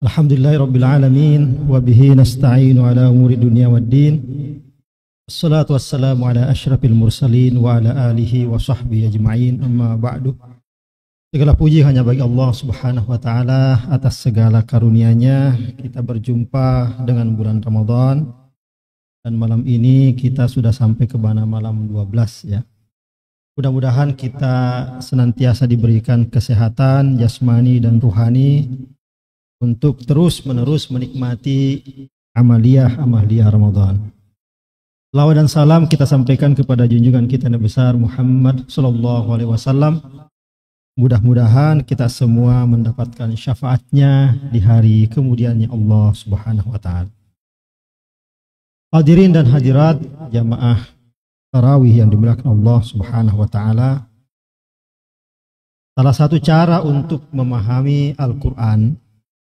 Alhamdulillahirabbil alamin wa bihi nasta'inu ala umuri dunya waddin. Wassalatu wassalamu ala asyrafil mursalin wa ala alihi wa sahbihi ajma'in. Amma ba'du. Segala puji hanya bagi Allah Subhanahu wa taala atas segala karunia-Nya. Kita berjumpa dengan bulan Ramadan dan malam ini kita sudah sampai ke malam 12 ya. Mudah-mudahan kita senantiasa diberikan kesehatan jasmani dan ruhani untuk terus-menerus menikmati amaliyah Ramadan. Salawat dan salam kita sampaikan kepada junjungan kita Nabi besar Muhammad sallallahu alaihi wasallam. Mudah-mudahan kita semua mendapatkan syafaatnya di hari kemudiannya Allah Subhanahu wa taala. Hadirin dan hadirat jamaah tarawih yang dimuliakan Allah Subhanahu wa taala. Salah satu cara untuk memahami Al-Qur'an,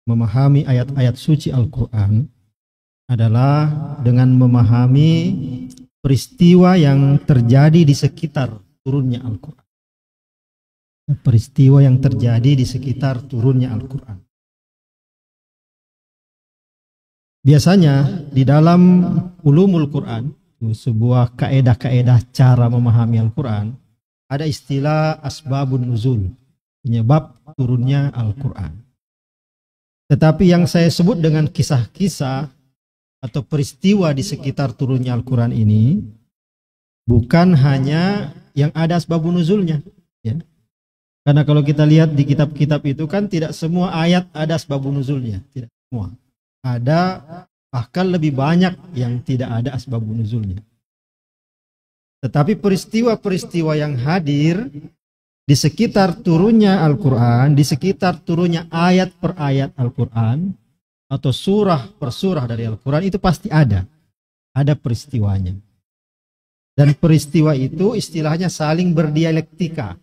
memahami ayat-ayat suci Al-Quran adalah dengan memahami peristiwa yang terjadi di sekitar turunnya Al-Quran. Peristiwa yang terjadi di sekitar turunnya Al-Quran. Biasanya di dalam ulumul Quran, sebuah kaedah-kaedah cara memahami Al-Quran, ada istilah asbabun nuzul, penyebab turunnya Al-Quran. Tetapi yang saya sebut dengan kisah-kisah atau peristiwa di sekitar turunnya Al-Quran ini bukan hanya yang ada asbabun nuzulnya ya. Karena kalau kita lihat di kitab-kitab itu kan tidak semua ayat ada asbabun nuzulnya, tidak semua. Ada bahkan lebih banyak yang tidak ada asbabun nuzulnya. Tetapi peristiwa-peristiwa yang hadir di sekitar turunnya Al-Quran, di sekitar turunnya ayat per ayat Al-Quran, atau surah per surah dari Al-Quran, itu pasti ada peristiwanya. Dan peristiwa itu istilahnya saling berdialektika,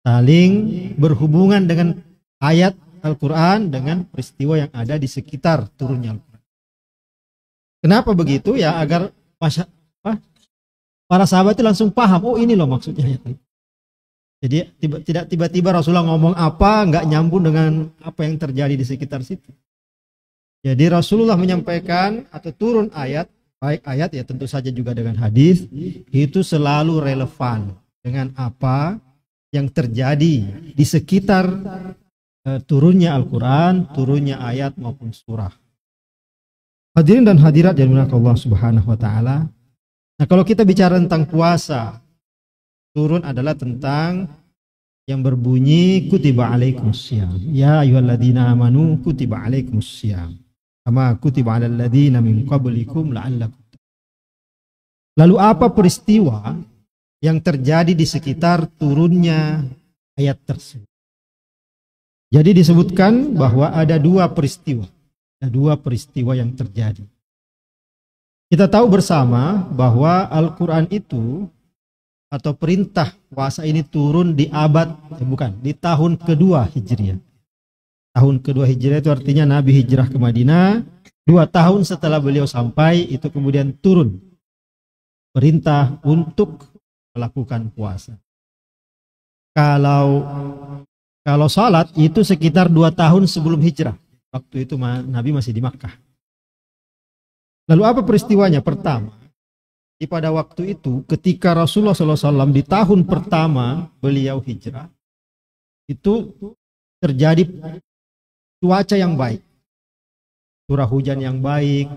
saling berhubungan dengan ayat Al-Quran dengan peristiwa yang ada di sekitar turunnya Al-Quran. Kenapa begitu? Ya agar para sahabat itu langsung paham, oh ini loh maksudnya ayat. Jadi tidak tiba-tiba Rasulullah ngomong apa nggak nyambung dengan apa yang terjadi di sekitar situ. Jadi Rasulullah menyampaikan atau turun ayat, baik ayat ya tentu saja juga dengan hadis, itu selalu relevan dengan apa yang terjadi di sekitar turunnya Al-Quran, turunnya ayat maupun surah. Hadirin dan hadirat yang dimuliakan Allah Subhanahu wa taala. Nah, kalau kita bicara tentang puasa, turun adalah tentang yang berbunyi kutiba alaikumussyam ya ayyuhalladzina amanu kutiba alaikumussyam kama kutiba alal ladzina min qablikum la'allakum. Lalu apa peristiwa yang terjadi di sekitar turunnya ayat tersebut? Jadi disebutkan bahwa ada dua peristiwa yang terjadi. Kita tahu bersama bahwa Al-Quran itu atau perintah puasa ini turun di di tahun kedua Hijriah. Tahun kedua Hijriah itu artinya Nabi hijrah ke Madinah, 2 tahun setelah beliau sampai itu kemudian turun perintah untuk melakukan puasa. Kalau salat itu sekitar 2 tahun sebelum hijrah. Waktu itu Nabi masih di Makkah. Lalu apa peristiwanya? Pertama, pada waktu itu ketika Rasulullah SAW di tahun pertama beliau hijrah, itu terjadi cuaca yang baik, curah hujan yang baik,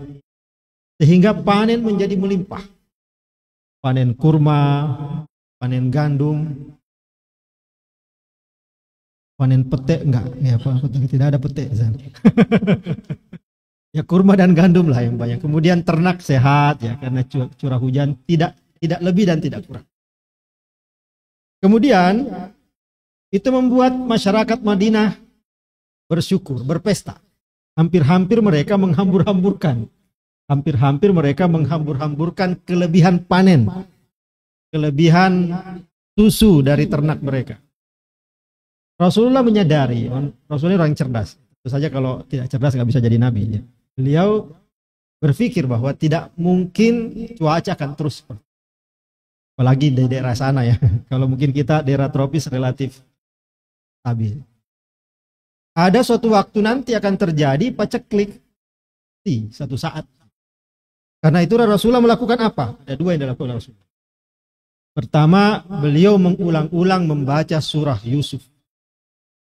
sehingga panen menjadi melimpah. Panen kurma, panen gandum, panen pete tidak ada pete. Ya kurma dan gandum lah yang banyak. Kemudian ternak sehat ya karena curah hujan tidak lebih dan tidak kurang. Kemudian itu membuat masyarakat Madinah bersyukur, berpesta. Hampir-hampir mereka menghambur-hamburkan kelebihan panen, kelebihan susu dari ternak mereka. Rasulullah menyadari, Rasulullah orang cerdas. Tentu saja kalau tidak cerdas nggak bisa jadi nabi. Ya. Beliau berpikir bahwa tidak mungkin cuaca akan terus seperti itu. Apalagi di daerah sana ya. Kalau mungkin kita daerah tropis relatif stabil. ada suatu waktu nanti akan terjadi paceklik di satu saat. Karena itu Rasulullah melakukan apa? Ada dua yang dilakukan Rasulullah. Pertama, beliau mengulang-ulang membaca surah Yusuf.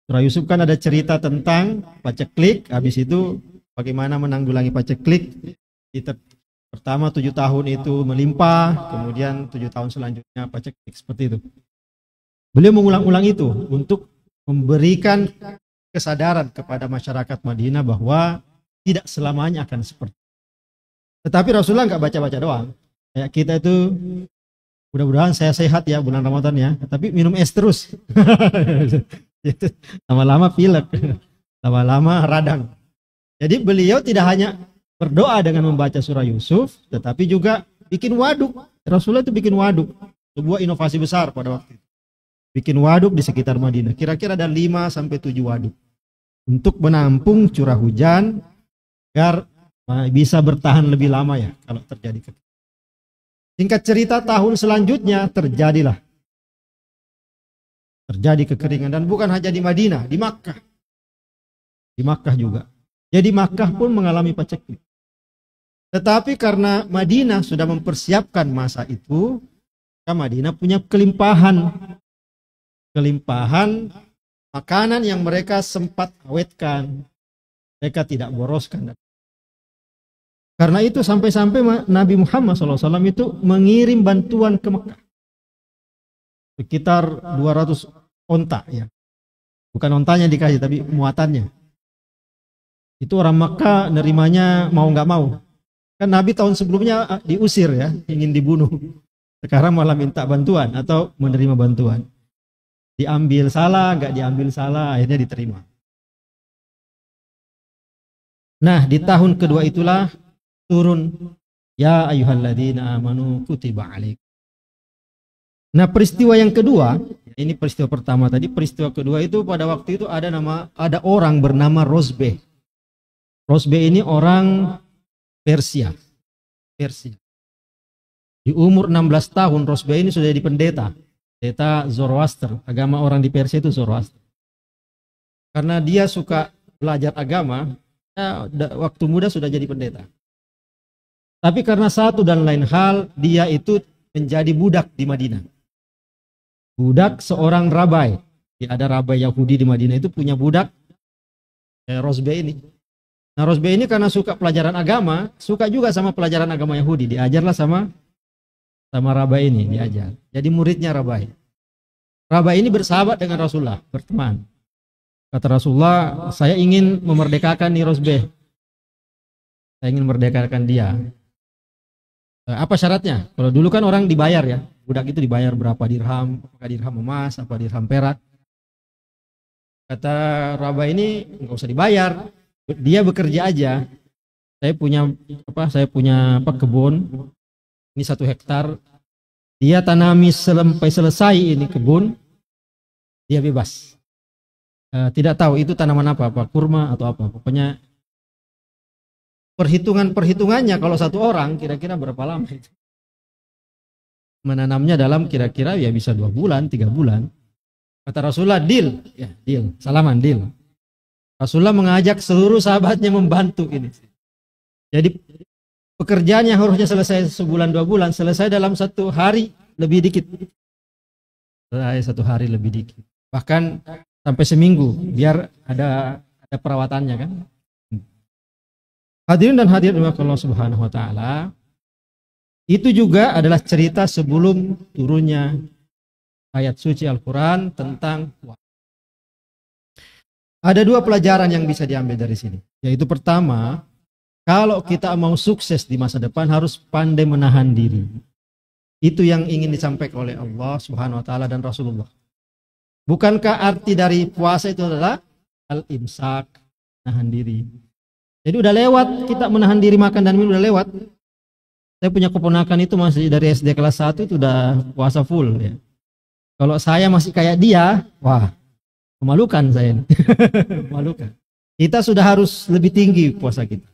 Surah Yusuf kan ada cerita tentang paceklik, habis itu bagaimana menanggulangi paceklik. Pertama 7 tahun itu melimpah, kemudian 7 tahun selanjutnya paceklik, seperti itu. Beliau mengulang-ulang itu untuk memberikan kesadaran kepada masyarakat Madinah bahwa tidak selamanya akan seperti itu. Tetapi Rasulullah nggak baca-baca doang. Kayak kita itu, mudah-mudahan saya sehat ya bulan Ramadan ya, tapi minum es terus. Lama-lama pilek, lama-lama radang. Jadi beliau tidak hanya berdoa dengan membaca surah Yusuf, tetapi juga bikin waduk. Rasulullah itu bikin waduk, sebuah inovasi besar pada waktu itu. Bikin waduk di sekitar Madinah. Kira-kira ada 5-7 waduk untuk menampung curah hujan agar bisa bertahan lebih lama ya kalau terjadi kekeringan. Singkat cerita, tahun selanjutnya terjadi kekeringan, dan bukan hanya di Madinah, di Makkah. Di Makkah juga. Jadi Makkah pun mengalami paceklik. Tetapi karena Madinah sudah mempersiapkan masa itu, maka Madinah punya kelimpahan makanan yang mereka sempat awetkan, mereka tidak boroskan. Karena itu sampai-sampai Nabi Muhammad SAW itu mengirim bantuan ke Mekah sekitar 200 onta ya, bukan ontanya dikasih tapi muatannya. Itu orang Mekah nerimanya mau nggak mau, kan Nabi tahun sebelumnya diusir ya, ingin dibunuh. Sekarang malah minta bantuan atau menerima bantuan. Diambil salah, nggak diambil salah, akhirnya diterima. Nah, di tahun kedua itulah turun ya ayyuhalladzina amanu kutiba alaik. Nah, peristiwa yang kedua, ini peristiwa pertama tadi, peristiwa kedua itu pada waktu itu ada orang bernama Rozbeh. Rozbeh ini orang Persia. Di umur 16 tahun Rozbeh ini sudah jadi pendeta Zoroaster. Agama orang di Persia itu Zoroaster. Karena dia suka belajar agama, waktu muda sudah jadi pendeta. Tapi karena satu dan lain hal, dia itu menjadi budak di Madinah. Budak seorang rabai. Ada rabai Yahudi di Madinah itu punya budak Rozbeh ini. Nah, Rozbeh ini karena suka pelajaran agama, suka juga sama pelajaran agama Yahudi. Diajarlah sama rabai ini, diajar. Jadi muridnya rabai. Rabai ini bersahabat dengan Rasulullah, berteman. Kata Rasulullah, saya ingin memerdekakan nih Rozbeh. Saya ingin memerdekakan dia. Apa syaratnya? Kalau dulu kan orang dibayar ya, budak itu dibayar berapa dirham, apakah dirham emas, apa dirham perak. Kata rabai ini nggak usah dibayar, dia bekerja aja. Saya punya kebun, ini 1 hektar. Dia tanami sampai selesai ini kebun, dia bebas. Tidak tahu itu tanaman apa kurma atau apa. Pokoknya perhitungannya kalau satu orang kira-kira berapa lama itu. Menanamnya dalam kira-kira ya bisa 2 bulan, 3 bulan. Kata Rasulullah, deal. Ya, deal. Salaman, deal. Rasulullah mengajak seluruh sahabatnya membantu ini. Jadi pekerjaannya harusnya selesai sebulan 2 bulan, selesai dalam 1 hari lebih dikit. Selesai 1 hari lebih dikit. Bahkan sampai seminggu biar ada perawatannya kan. Hadirin dan hadirat Allah Subhanahu wa taala, itu juga adalah cerita sebelum turunnya ayat suci Al-Qur'an tentang puasa. Ada 2 pelajaran yang bisa diambil dari sini. Yaitu pertama, kalau kita mau sukses di masa depan harus pandai menahan diri. Itu yang ingin disampaikan oleh Allah Subhanahu wa taala dan Rasulullah. Bukankah arti dari puasa itu adalah al-imsak, menahan diri? Jadi udah lewat, kita menahan diri makan dan minum udah lewat. Saya punya keponakan itu masih dari SD kelas 1 itu udah puasa full ya. Kalau saya masih kayak dia, wah, memalukan saya. Memalukan. Kita sudah harus lebih tinggi puasa kita.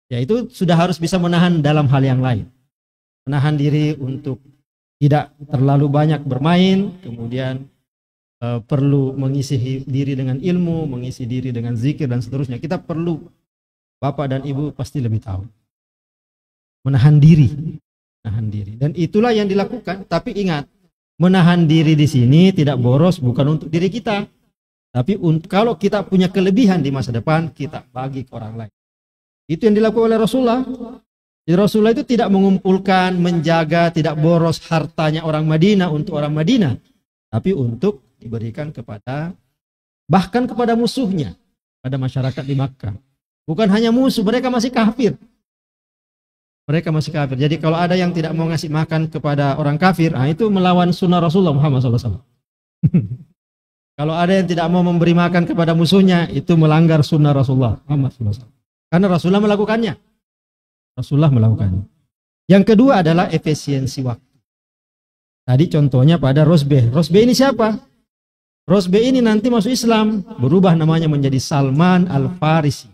Ya itu sudah harus bisa menahan dalam hal yang lain. Menahan diri untuk tidak terlalu banyak bermain, kemudian perlu mengisi diri dengan ilmu, mengisi diri dengan zikir dan seterusnya. Kita perlu, bapak dan ibu pasti lebih tahu. Menahan diri. Menahan diri. Dan itulah yang dilakukan. Tapi ingat, menahan diri di sini tidak boros, bukan untuk diri kita. Tapi kalau kita punya kelebihan di masa depan, kita bagi ke orang lain. Itu yang dilakukan oleh Rasulullah. Jadi Rasulullah itu tidak mengumpulkan, menjaga, tidak boros hartanya orang Madinah untuk orang Madinah. Tapi untuk diberikan kepada, bahkan kepada musuhnya, pada masyarakat di Makkah. Bukan hanya musuh, mereka masih kafir. Mereka masih kafir. Jadi kalau ada yang tidak mau ngasih makan kepada orang kafir, itu melawan sunnah Rasulullah Muhammad SAW. Kalau ada yang tidak mau memberi makan kepada musuhnya, itu melanggar sunnah Rasulullah Muhammad SAW. Karena Rasulullah melakukannya. Rasulullah melakukannya. Yang kedua adalah efisiensi waktu. Tadi contohnya pada Rosbeh. Rosbeh ini siapa? Rosbeh ini nanti masuk Islam, berubah namanya menjadi Salman Al-Farisi.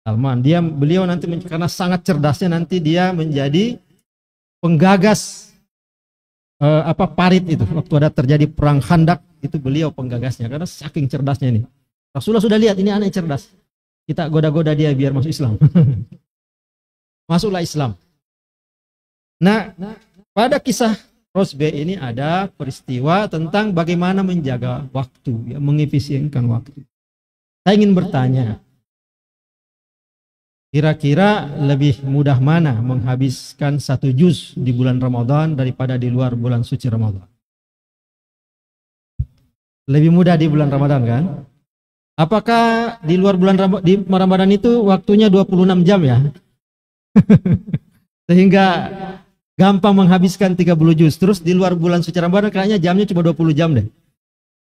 Salman, beliau nanti karena sangat cerdasnya nanti dia menjadi penggagas parit itu. Waktu ada terjadi perang Khandak, itu beliau penggagasnya karena saking cerdasnya ini. Rasulullah sudah lihat ini anak cerdas. Kita goda-goda dia biar masuk Islam. Masuklah Islam. Nah, pada kisah Rosbeh ini ada peristiwa tentang bagaimana menjaga waktu, mengefisienkan waktu. Saya ingin bertanya, kira-kira lebih mudah mana menghabiskan 1 juz di bulan Ramadan daripada di luar bulan suci Ramadan? Lebih mudah di bulan Ramadan kan? Apakah di luar bulan Ramadan itu waktunya 26 jam ya? Sehingga gampang menghabiskan 30 juz. Terus di luar bulan suci Ramadan kayaknya jamnya cuma 20 jam deh.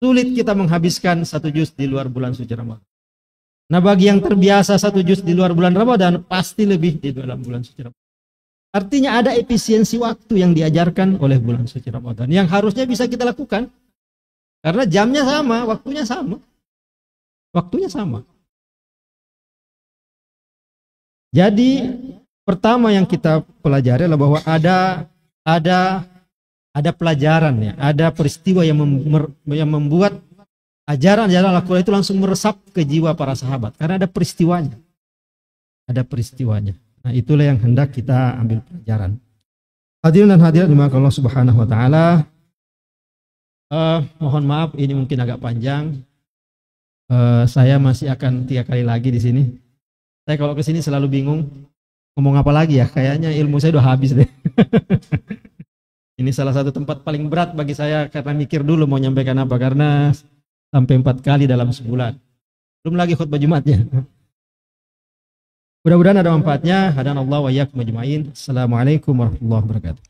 Sulit kita menghabiskan 1 juz di luar bulan suci Ramadan. Nah, bagi yang terbiasa 1 juz di luar bulan Ramadan, pasti lebih di dalam bulan suci Ramadan. Artinya ada efisiensi waktu yang diajarkan oleh bulan suci Ramadan yang harusnya bisa kita lakukan. Karena jamnya sama, waktunya sama. Waktunya sama. Jadi pertama yang kita pelajari adalah bahwa ada pelajaran ya, ada peristiwa yang membuat ajaran-ajaran Al-Quran itu langsung meresap ke jiwa para sahabat karena ada peristiwanya. Ada peristiwanya. Nah, itulah yang hendak kita ambil pelajaran. Hadirin dan hadirat dimuliakan Allah Subhanahu wa taala. Mohon maaf ini mungkin agak panjang. Saya masih akan 3 kali lagi di sini. Saya kalau ke sini selalu bingung ngomong apa lagi ya, kayaknya ilmu saya udah habis deh. Ini salah satu tempat paling berat bagi saya karena mikir dulu mau nyampaikan apa, karena sampai 4 kali dalam sebulan. Belum lagi khutbah Jumatnya. Mudah-mudahan ada manfaatnya. Hadanallahu wa iyyakum ajmain. Assalamualaikum warahmatullahi wabarakatuh.